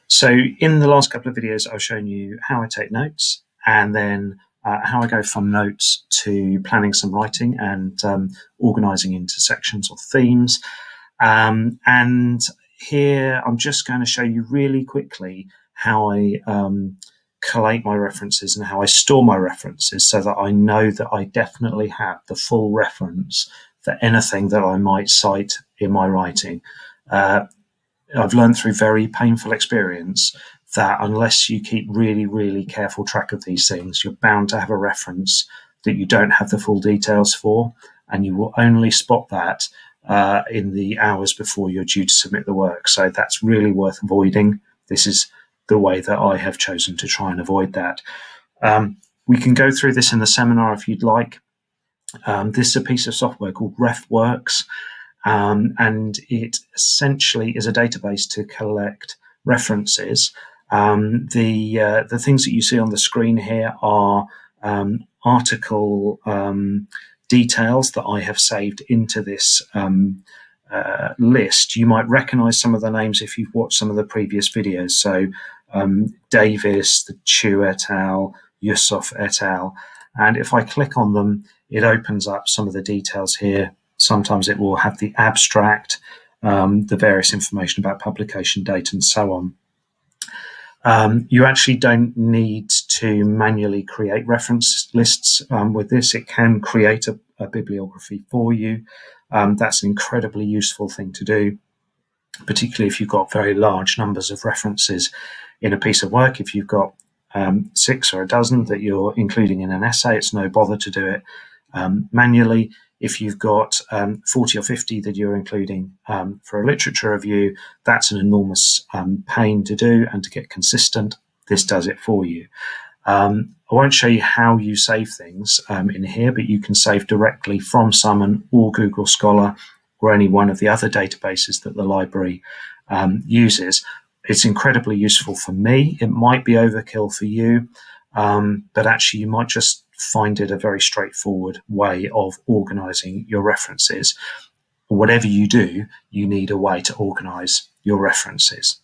So in the last couple of videos, I've shown you how I take notes and then how I go from notes to planning some writing and organising into sections or themes. And here I'm just going to show you really quickly how I collate my references and how I store my references so that I know that I definitely have the full reference for anything that I might cite in my writing. I've learned through very painful experience that unless you keep really, really careful track of these things, you're bound to have a reference that you don't have the full details for, and you will only spot that in the hours before you're due to submit the work. So that's really worth avoiding. This is the way that I have chosen to try and avoid that. We can go through this in the seminar if you'd like. This is a piece of software called RefWorks. And it essentially is a database to collect references. The things that you see on the screen here are article details that I have saved into this list. You might recognize some of the names if you've watched some of the previous videos. So Davis, the Chu et al., Yusuf et al. And if I click on them, it opens up some of the details here. Sometimes it will have the abstract, the various information about publication date and so on. You actually don't need to manually create reference lists with this. It can create a bibliography for you. That's an incredibly useful thing to do, particularly if you've got very large numbers of references in a piece of work. If you've got 6 or a dozen that you're including in an essay, it's no bother to do it manually. If you've got 40 or 50 that you're including for a literature review, that's an enormous pain to do and to get consistent. This does it for you. I won't show you how you save things in here, but you can save directly from Summon or Google Scholar or any one of the other databases that the library uses. It's incredibly useful for me. It might be overkill for you, but actually you might just find it a very straightforward way of organising your references. Whatever you do, you need a way to organise your references.